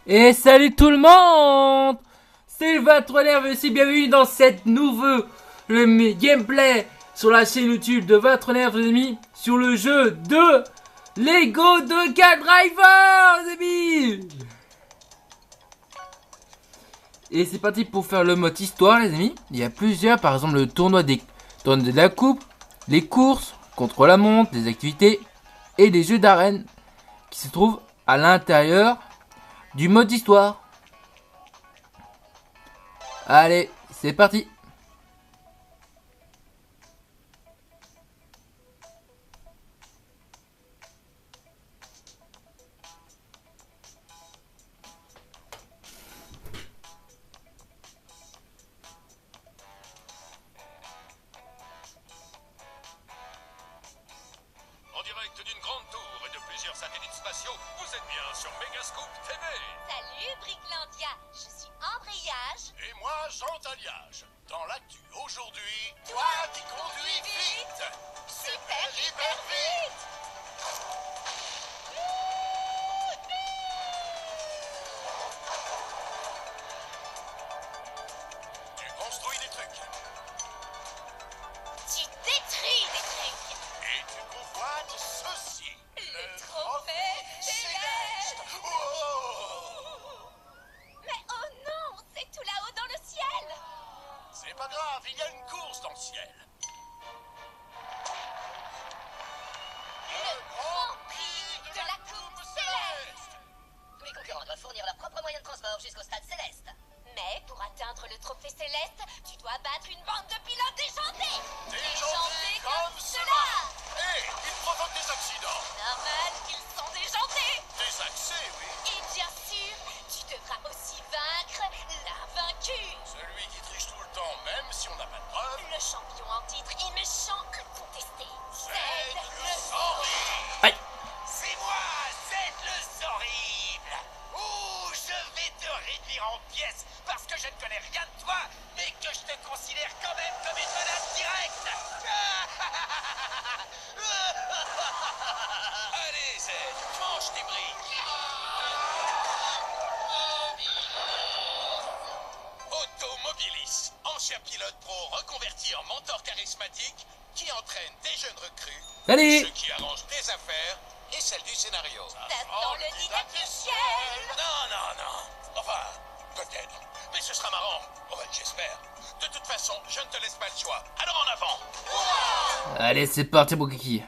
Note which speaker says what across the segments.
Speaker 1: Et salut tout le monde. C'est le 23 Nerve ici, bienvenue dans cette nouveau gameplay sur la chaîne YouTube de 23 Nerve les amis, sur le jeu de Lego de Car Driver les amis. Et c'est parti pour faire le mode histoire les amis. Il y a plusieurs, par exemple le tournoi de la coupe, les courses, contre la montre, des activités et des jeux d'arène qui se trouvent à l'intérieur du mode histoire. Allez, c'est parti.
Speaker 2: En direct d'une grande tour et de plusieurs satellites spatiaux, vous êtes bien sur Megascoop TV.
Speaker 3: Salut Bricklandia, je suis Embrayage.
Speaker 2: Et moi, Jean Taliage. Dans l'actu aujourd'hui, toi qui conduis vite. Super hyper vite. Tu construis des trucs.
Speaker 3: Tu détruis des trucs.
Speaker 2: Et tu convoites ceci.
Speaker 3: Le trophée céleste.
Speaker 2: Oh!
Speaker 3: Mais oh non, c'est tout là-haut dans le ciel.
Speaker 2: C'est pas grave, il y a une course dans le ciel.
Speaker 3: Le Grand Prix de la Coupe Céleste.
Speaker 4: Tous les concurrents doivent fournir leur propre moyen de transport jusqu'au stade céleste.
Speaker 3: Mais pour atteindre le trophée céleste, tu dois battre une bande de pilotes déjantés.
Speaker 2: Déjantés comme cela. Hé, ils provoquent des accidents.
Speaker 3: Normal qu'ils sont déjantés.
Speaker 2: Des accès, oui.
Speaker 3: Et bien sûr, tu devras aussi vaincre l'invaincu.
Speaker 2: Celui qui triche tout le temps, même si on n'a pas de preuves.
Speaker 3: Le champion en titre et méchant incontesté.
Speaker 2: C'est le
Speaker 3: Zed
Speaker 2: horrible.
Speaker 1: Aïe.
Speaker 2: C'est moi, c'est le horrible. Ouh, je vais te réduire en pièces parce que je ne connais rien de toi, mais que je te considère quand même comme une menace directe. Allez, Zed, mange tes briques. Automobilis, ancien pilote pro reconverti en mentor charismatique qui entraîne des jeunes recrues,
Speaker 1: Salut.
Speaker 2: ce qui arrange tes affaires et celles du scénario.
Speaker 3: Tape dans le didacte ciel.
Speaker 2: Non. Enfin, peut-être. Mais ce sera marrant. Ouais, j'espère. De toute façon, je ne te laisse pas le choix. Alors en avant.
Speaker 1: Allez, c'est parti mon kiki.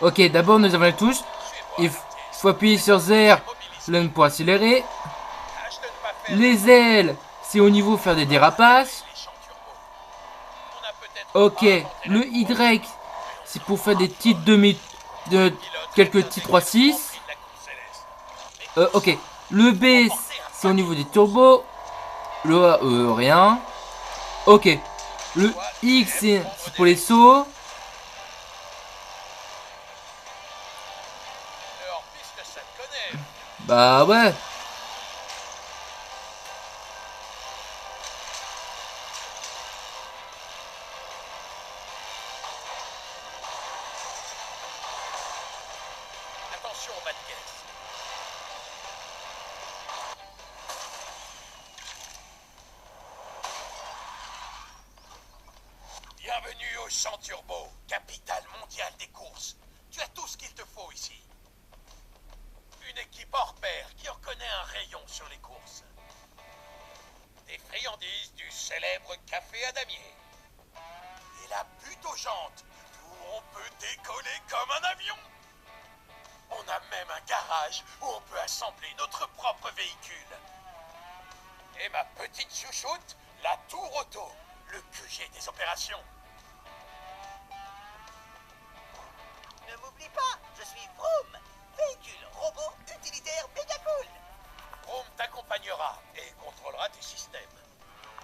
Speaker 1: Ok, d'abord nous avons les touches. Il faut appuyer sur ZR pour accélérer.
Speaker 2: Tâche de ne pas faire
Speaker 1: Les ailes, c'est au niveau faire des dérapages.
Speaker 2: les champs turbo. On a peut-être
Speaker 1: Ok,
Speaker 2: pas inventé
Speaker 1: le
Speaker 2: la
Speaker 1: Y, c'est pour faire des petites quelques petits 3-6.
Speaker 2: Grand Prix de la Coupe Céleste.
Speaker 1: Ok, le B, c'est au niveau des turbos. Le A, rien. Ok, le X, c'est pour les sauts.
Speaker 2: Le hors-piste, ça te connaît.
Speaker 1: Bah ouais.
Speaker 2: Attention au bas de caisse. Bienvenue au Champ Turbo, capitale mondiale des courses. Tu as tout ce qu'il te faut ici. Une équipe hors pair qui en connaît un rayon sur les courses. Des friandises du célèbre café à damier. Et la butte aux jantes, où on peut décoller comme un avion. On a même un garage où on peut assembler notre propre véhicule. Et ma petite chouchoute, la Tour Auto, le QG des opérations.
Speaker 4: Ne m'oublie pas, je suis Vroom, véhicule robot utilitaire méga cool.
Speaker 2: Rome t'accompagnera et contrôlera tes systèmes.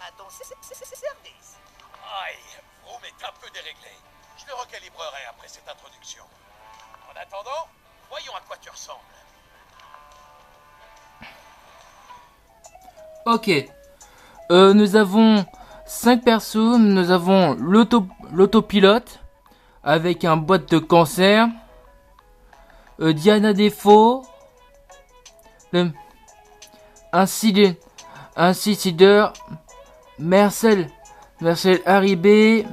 Speaker 4: À ton service.
Speaker 2: Aïe, Rome est un peu déréglé. Je le recalibrerai après cette introduction. En attendant, voyons à quoi tu ressembles.
Speaker 1: Ok. Nous avons 5 persos. Nous avons l'autopilote avec un boîte de cancer. Diana Défaut. le incideur Marcel Haribé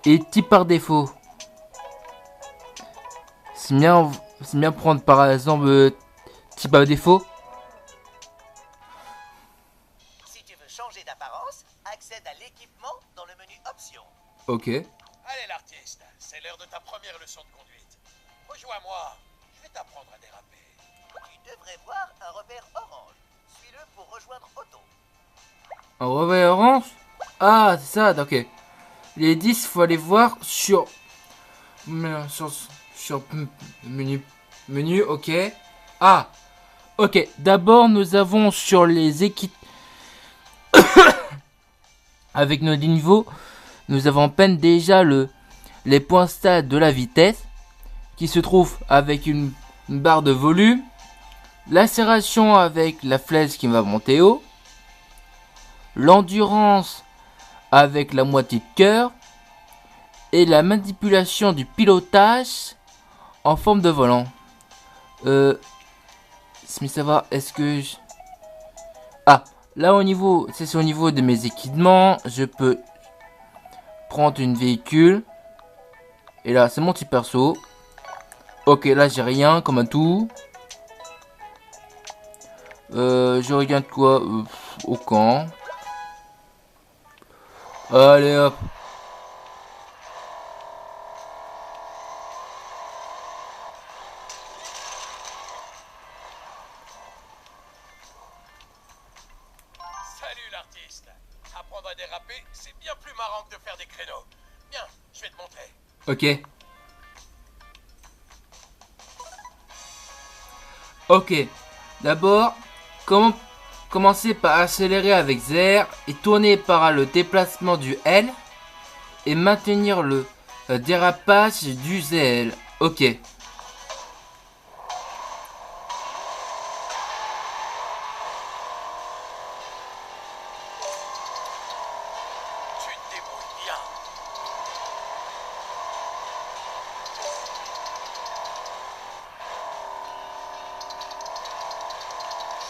Speaker 1: est type par défaut. C'est bien prendre par exemple type par défaut.
Speaker 4: Si tu veux changer d'apparence, accède à l'équipement dans le menu options.
Speaker 1: Ok.
Speaker 2: Allez l'artiste, c'est l'heure de ta première leçon de conduite. Rejoins-moi, je vais t'apprendre à déraper.
Speaker 4: Tu devrais voir un repère orange. Suis-le pour rejoindre Otto.
Speaker 1: Un revers orange. Ah, c'est ça, ok. Les 10, faut aller voir sur menu, ok. Ah, ok. D'abord, nous avons sur les équipes avec nos niveaux, nous avons peine déjà les points stade de la vitesse qui se trouve avec une barre de volume, l'accélération avec la flèche qui va monter haut, l'endurance avec la moitié de cœur et la manipulation du pilotage en forme de volant. Mais ça va, est-ce que Ah, là au niveau, c'est au niveau de mes équipements, je peux prendre une véhicule. Et là, c'est mon petit perso. Ok, là j'ai rien comme un tout. Je regarde quoi au camp. Allez hop.
Speaker 2: Salut l'artiste. Apprendre à déraper, c'est bien plus marrant que de faire des créneaux. Bien, je vais te montrer.
Speaker 1: Ok. Ok. D'abord, commencer par accélérer avec ZR et tourner par le déplacement du L et maintenir le dérapage du ZL. Ok.
Speaker 2: Tu te débrouilles bien.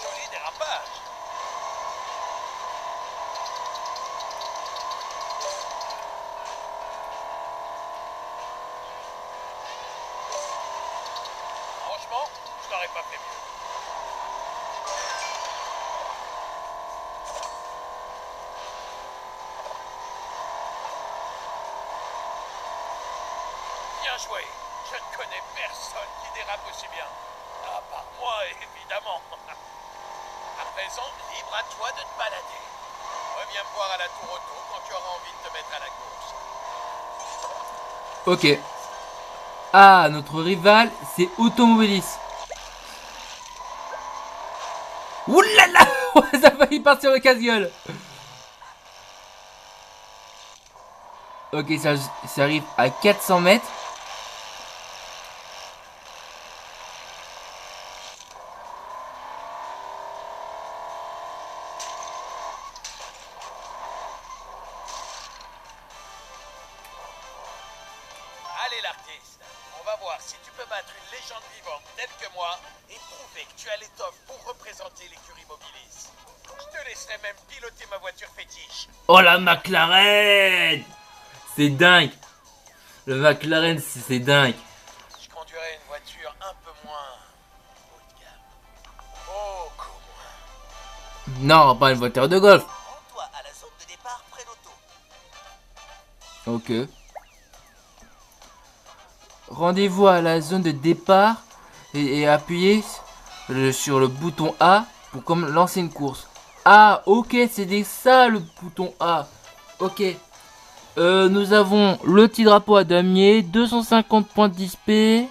Speaker 2: Joli dérapage. Franchement, je n'aurais pas fait mieux. Bien joué. Je ne connais personne qui dérape aussi bien. À part moi, évidemment. À présent, libre à toi de te balader. Reviens me voir à la tour auto quand tu auras envie de te mettre à la course.
Speaker 1: Ok. Ah, notre rival, c'est Automobilis. Oulala. Ça a failli partir le casse-gueule. Ok, ça arrive à 400 mètres.
Speaker 2: Allez l'artiste, on va voir si tu peux battre une légende vivante telle que moi et prouver que tu as l'étoffe pour représenter l'écurie Mobilis. Je te laisserai même piloter ma voiture fétiche.
Speaker 1: Oh la McLaren. C'est dingue. Le McLaren, c'est dingue.
Speaker 2: Je conduirai une voiture un peu moins haut de gamme. Beaucoup moins.
Speaker 1: Non, pas une voiture de golf.
Speaker 4: Rends-toi à la zone de départ près d'Otto.
Speaker 1: Ok. Rendez-vous à la zone de départ et appuyez sur le bouton A pour lancer une course. Ah, ok, c'est ça le bouton A. Ok. Nous avons le petit drapeau à damier, 250 points d'XP,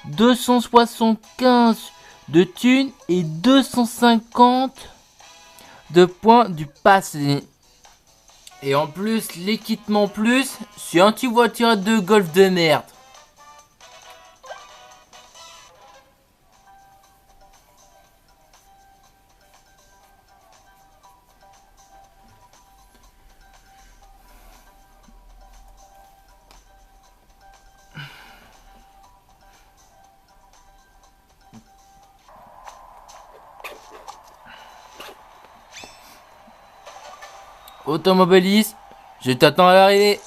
Speaker 1: 275 de thunes et 250 de points du passé. Et en plus, l'équipement plus, c'est un petit voiture de golf de merde. Automobilisme, je t'attends à l'arrivée.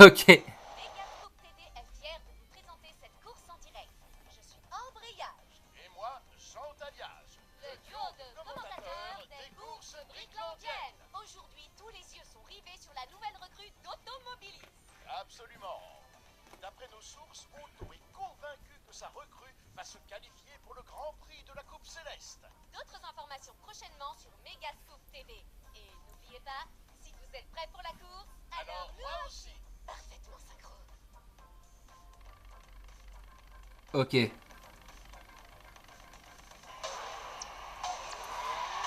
Speaker 1: Ok.
Speaker 3: Megascoop TD est fier de vous présenter cette course en direct. Je suis Embrayage,
Speaker 2: Et moi, Jean Taliage.
Speaker 3: le duo de commentateurs des courses briclandiennes. Aujourd'hui, tous les yeux sont rivés sur la nouvelle recrue d'Automobilis.
Speaker 2: Absolument. D'après nos sources, Auto est convaincu que sa recrue va se qualifier pour le Grand Prix de la Coupe Céleste.
Speaker 3: D'autres informations prochainement sur Megascoop TV. Et n'oubliez pas, si vous êtes prêts pour la course, alors
Speaker 2: moi aussi.
Speaker 3: parfaitement synchro.
Speaker 1: Ok.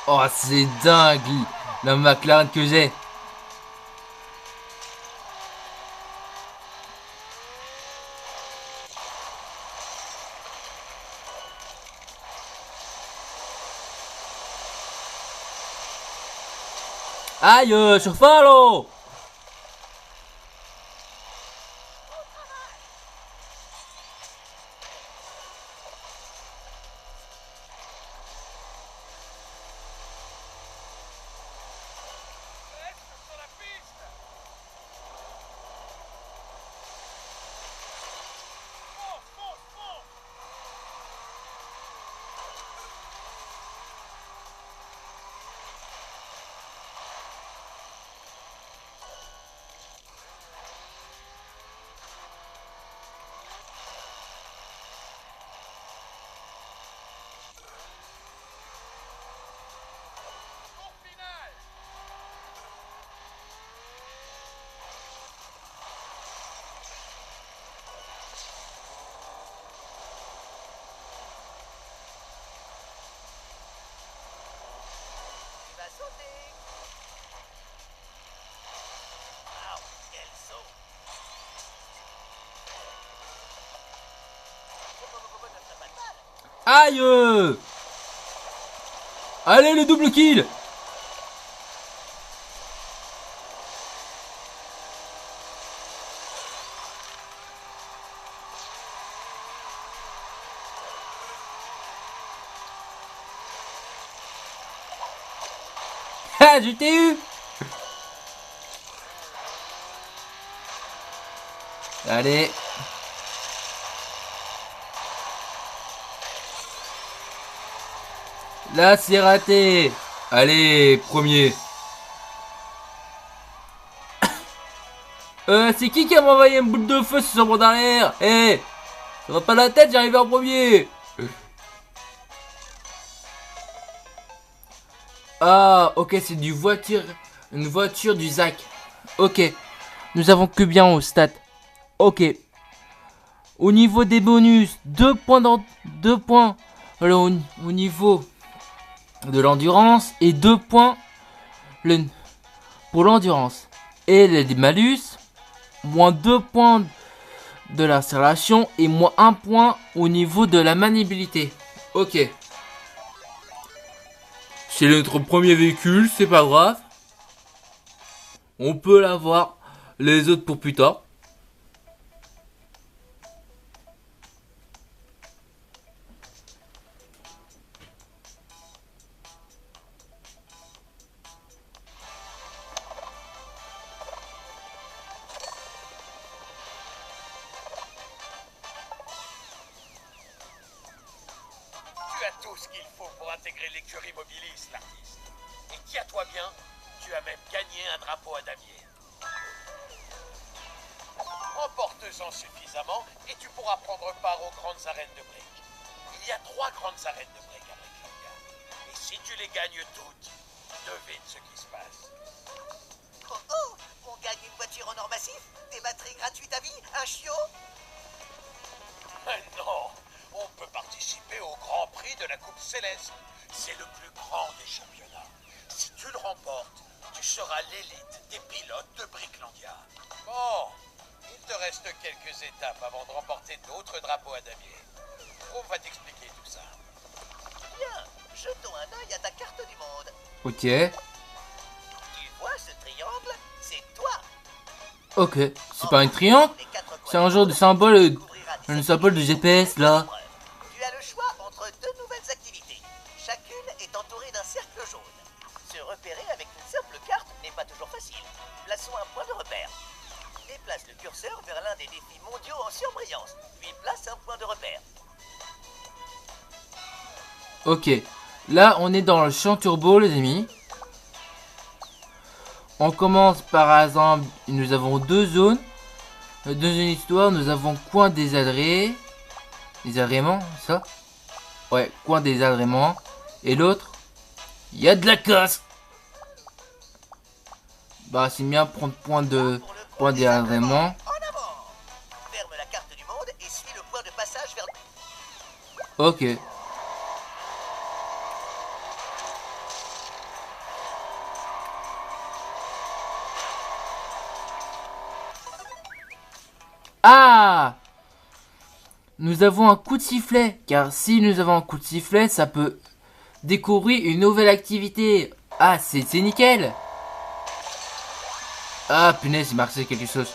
Speaker 1: Oh, c'est dingue la McLaren que j'ai. Aïe, cheval.
Speaker 2: Reste sur la piste. Fonce, fonce, fonce. Tour final.
Speaker 4: Tu vas sauter. Waouh, quel saut. Ça serait pas mal.
Speaker 1: Aïe. Allez, le double kill. Ah, je t'ai eu. Allez. Là, c'est raté. Allez, premier. C'est qui a envoyé une boule de feu sur son bord d'arrière? Eh, ça va pas la tête, j'arrive en premier. Ah, ok, c'est une voiture du Zach. Ok, nous avons que bien au stat. Ok. Au niveau des bonus, 2 points Alors, au niveau de l'endurance et 2 points pour l'endurance. Et les malus, moins 2 points de l'accélération et moins 1 point au niveau de la maniabilité. Ok. C'est notre premier véhicule, c'est pas grave. On peut l'avoir, les autres pour plus tard.
Speaker 2: Tu as tout ce qu'il faut pour intégrer l'écurie Mobilis, l'artiste. Et tiens-toi bien, tu as même gagné un drapeau à damier. Emporte-en suffisamment et tu pourras prendre part aux grandes arènes de break. Il y a 3 grandes arènes de break à Breaklandia. Et si tu les gagnes toutes, devine ce qui se passe.
Speaker 4: Oh oh, on gagne une voiture en or massif, des batteries gratuites à vie, un chiot.
Speaker 2: Mais non, on peut participer au Grand Prix de la Coupe Céleste. C'est le plus grand des championnats. Si tu le remportes, tu seras l'élite des pilotes de Bricklandia. Bon, il te reste quelques étapes avant de remporter d'autres drapeaux à damier. On va t'expliquer tout ça.
Speaker 4: Bien, jetons un œil à ta carte du monde.
Speaker 1: Ok.
Speaker 4: Tu vois ce triangle? C'est toi.
Speaker 1: Ok. C'est pas un triangle? C'est un genre de symbole, un symbole de GPS là.
Speaker 4: Tu as le choix entre 2 nouvelles activités. Chacune est entourée d'un cercle jaune. Se repérer avec une simple carte n'est pas toujours repère. Déplace le curseur vers l'un des défis mondiaux en surbrillance, puis place un point de repère.
Speaker 1: Ok, là on est dans le champ turbo les amis. On commence par exemple, nous avons deux zones. Dans une histoire, nous avons coin des adrés. Les agréments, ça? Ouais, coin des agréments. Et l'autre, il y a de la casse. Bah c'est bien prendre point des agréments.
Speaker 4: En avant! Ferme la carte du monde et suis le point de passage vers...
Speaker 1: Ok. Ah! Nous avons un coup de sifflet, car si nous avons un coup de sifflet, ça peut découvrir une nouvelle activité. Ah, c'est nickel. Ah, punaise, il marquait quelque chose.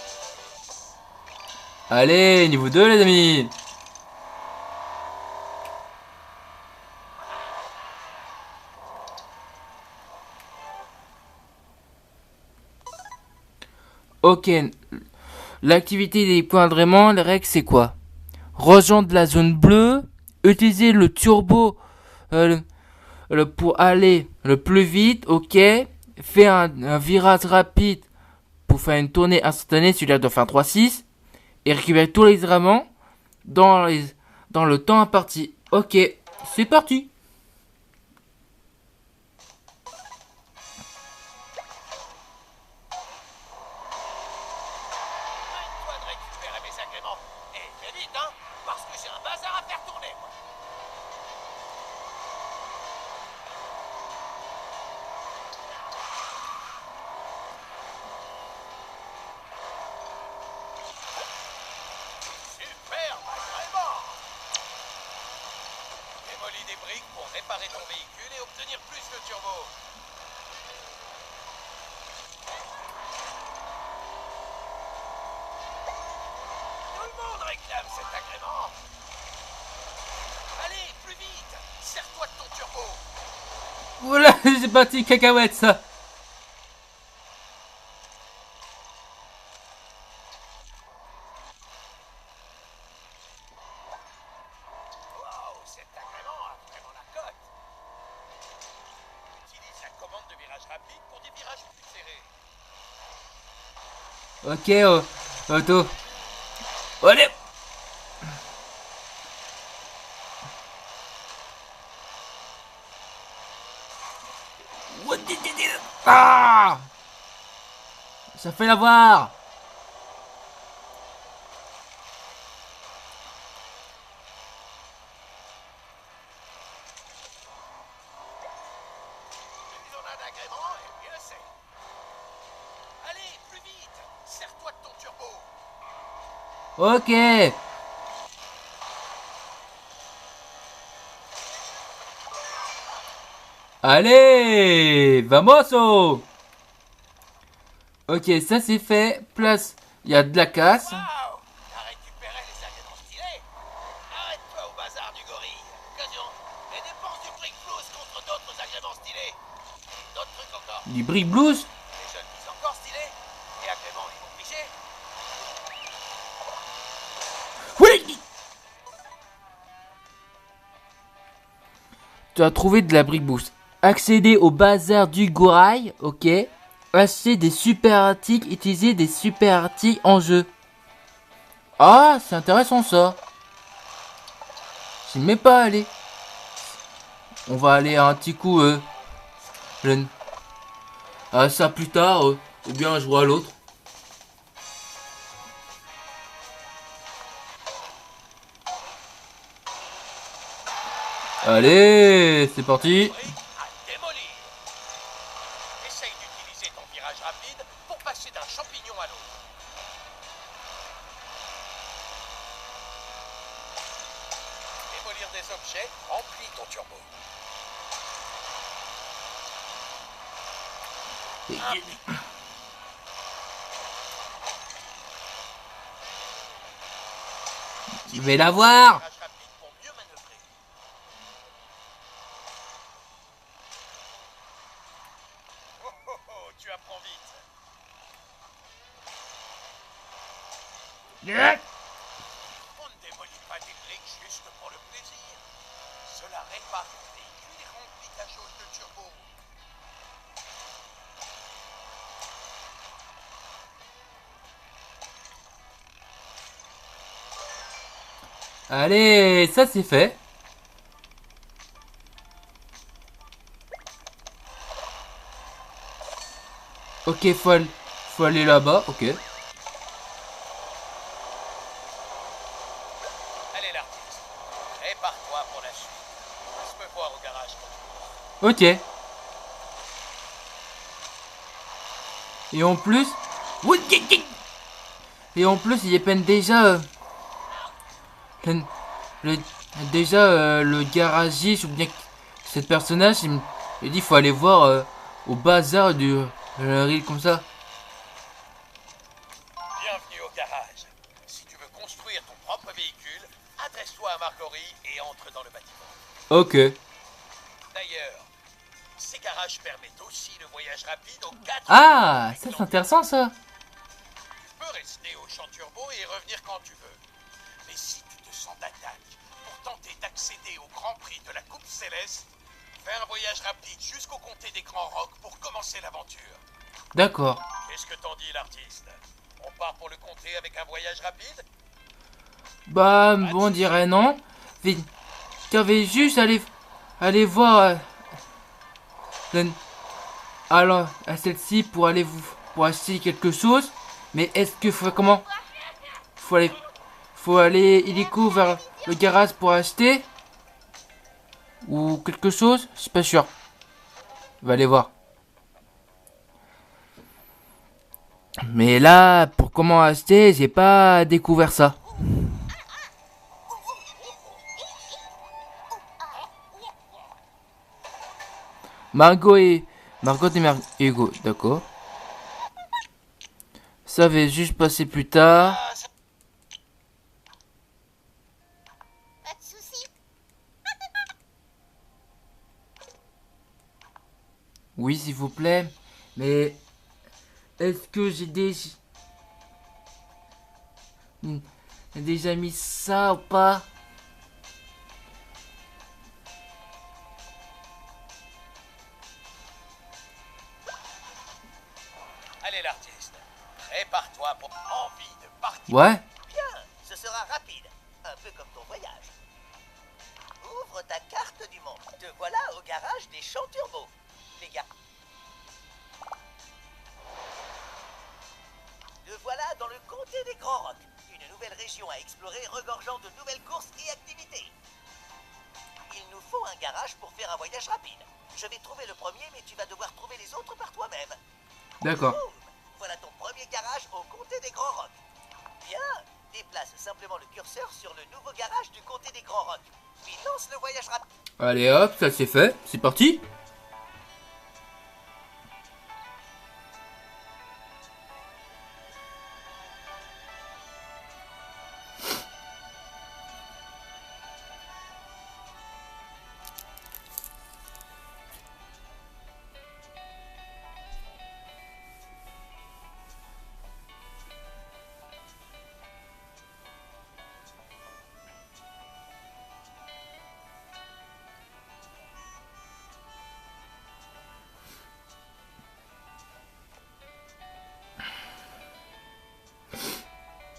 Speaker 1: Allez, niveau 2 les amis. Ok, l'activité des points de Raymond, les règles c'est quoi? Rejoindre la zone bleue, utiliser le turbo pour aller le plus vite, ok. Faire un virage rapide pour faire une tournée instantanée, celui-là doit faire 3-6. Et récupérer tous les agréments dans le temps imparti. Ok, c'est parti.
Speaker 2: Toi de récupérer mes agréments. Et fais vite, hein, parce que j'ai un bazar à faire tourner, moi. Superbe agrément. Démolis des briques pour réparer ton véhicule et obtenir plus de turbo. Tout le monde réclame cet agrément. Allez, plus vite. Sers-toi de ton turbo.
Speaker 1: Voilà, c'est parti, cacahuète ça.
Speaker 2: Wow, cet agrément a vraiment la cote. Utilise la commande de virage rapide pour des virages plus serrés.
Speaker 1: Ok, auto. Allez. Ah, ça fait l'avoir.
Speaker 2: Plus on a d'agréments, et mieux c'est. Allez, plus vite. Sers-toi de ton turbo.
Speaker 1: Ok. Allez, vamoso. Ok, ça c'est fait. Place, il y a de la casse.
Speaker 2: Waouh, t'as récupéré les agréments stylés. Arrête-toi au bazar du gorille. Occasion. Et dépense du brick blues contre d'autres agréments stylés. D'autres trucs encore.
Speaker 1: Du brick blues.
Speaker 2: Les jeunes disent encore stylés. Et agréments, ils vont picher.
Speaker 1: Oui. Tu as trouvé de la brick boost. Accéder au bazar du Gorail, ok. Acheter des super articles, utiliser des super articles en jeu. Ah, c'est intéressant ça. Je ne m'y pas allé. On va aller à un petit coup, à ça plus tard, ou bien je vois l'autre. Allez, c'est parti.
Speaker 2: Brick à démolir. Essaye d'utiliser ton virage rapide pour passer d'un champignon à l'autre. Démolir des objets remplit ton turbo.
Speaker 1: Je vais l'avoir.
Speaker 2: Virage rapide pour mieux manœuvrer. Oh oh oh, tu apprends vite. On ne démolit pas des briques juste pour le plaisir. Cela répare ton véhicule et remplit ta jauge de turbo.
Speaker 1: Allez, ça c'est fait. Ok, faut aller là-bas, ok.
Speaker 2: Allez l'artiste, prépare-toi pour la suite. Laisse me voir au garage quand tu
Speaker 1: Ok. Et en plus... Et en plus, il peine déjà... le, le garagiste ou bien cette personnage, il dit faut aller voir au bazar du reel comme ça.
Speaker 2: Bienvenue au garage. Si tu veux construire ton propre véhicule, adresse-toi à Marjorie et entre dans le bâtiment.
Speaker 1: Ok.
Speaker 2: D'ailleurs, ces garages permettent aussi le voyage rapide aux 4...
Speaker 1: Ah, ça c'est intéressant ça.
Speaker 2: Tu peux rester au champ turbo et revenir quand tu veux. Mais si tu te sens d'attaque pour tenter d'accéder au Grand Prix de la Coupe Céleste, fais un voyage rapide jusqu'au comté des Grands Rocs pour commencer l'aventure.
Speaker 1: D'accord.
Speaker 2: Qu'est-ce que t'en dis l'artiste? On part pour le comté avec un voyage rapide?
Speaker 1: Bah, bon, on dirait non. Tu vas juste aller voir alors à celle-ci pour aller pour acheter quelque chose. Mais est-ce que faut comment? Faut aller illico vers le garage pour acheter ou quelque chose? Je suis pas sûr. On va aller voir. Mais là, pour comment acheter, j'ai pas découvert ça. Margot et Hugo, d'accord. Ça va juste passer plus tard.
Speaker 3: Pas de soucis.
Speaker 1: Oui, s'il vous plaît. Mais est-ce que j'ai déjà mis ça ou pas?
Speaker 2: Allez l'artiste, prépare-toi pour envie de partir.
Speaker 1: Ouais.
Speaker 4: Bien, ce sera rapide. Un peu comme ton voyage. Ouvre ta carte du monde. Te voilà au garage des champs turbo. Les gars. Te voilà dans le comté des Grands Rocs. Une nouvelle région à explorer regorgeant de nouvelles courses et activités. Il nous faut un garage pour faire un voyage rapide. Je vais trouver le premier, mais tu vas devoir trouver les autres par toi-même.
Speaker 1: D'accord.
Speaker 4: Boum. Voilà ton premier garage au comté des Grands Rocs. Bien, déplace simplement le curseur sur le nouveau garage du comté des Grands Rocs. Puis lance le voyage rapide.
Speaker 1: Allez hop, ça c'est fait. C'est parti.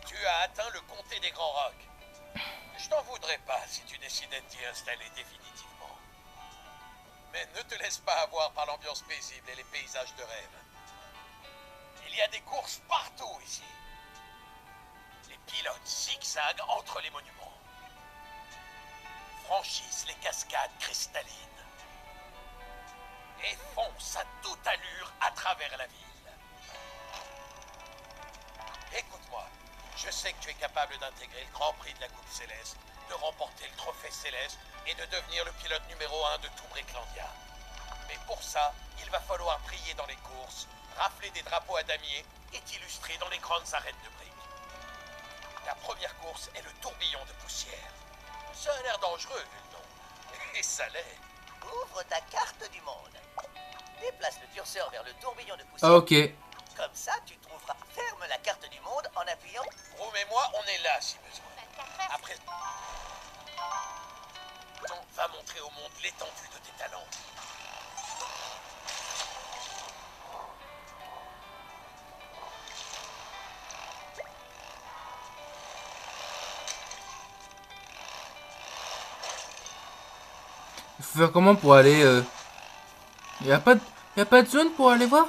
Speaker 2: Tu as atteint le comté des Grands Rocs. Je t'en voudrais pas si tu décidais de t'y installer définitivement. Mais ne te laisse pas avoir par l'ambiance paisible et les paysages de rêve. Il y a des courses partout ici. Les pilotes zigzaguent entre les monuments. Franchissent les cascades cristallines. Et foncent à toute allure à travers la ville. Écoute-moi, je sais que tu es capable d'intégrer le Grand Prix de la Coupe Céleste, de remporter le Trophée Céleste et de devenir le pilote numéro 1 de tout Bricklandia. Mais pour ça, il va falloir briller dans les courses, rafler des drapeaux à damier et t'illustrer dans les grandes arènes de briques. La première course est le tourbillon de poussière. Ça a l'air dangereux, vu le nom. Et ça l'est.
Speaker 4: Ouvre ta carte du monde. Déplace le curseur vers le tourbillon de poussière.
Speaker 1: Ah, ok.
Speaker 4: Comme ça, tu trouveras. Ferme la carte du monde en appuyant.
Speaker 2: Broom et moi, on est là si besoin.
Speaker 3: 24 heures.
Speaker 2: Après, va montrer au monde l'étendue de tes talents.
Speaker 1: Il faut faire comment pour aller y a pas de zone pour aller voir?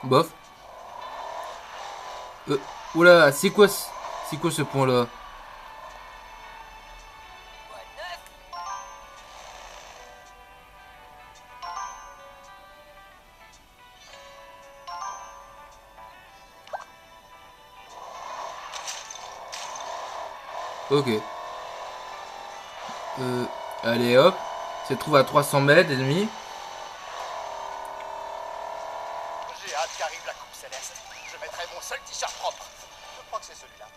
Speaker 1: Bof. Oula, c'est quoi ce pont là? Ok. Allez hop. Ça se trouve à 300 mètres ennemis.
Speaker 2: J'ai hâte qu'arrive la coupe céleste. Je mettrai mon seul t-shirt propre. Je crois que c'est celui-là.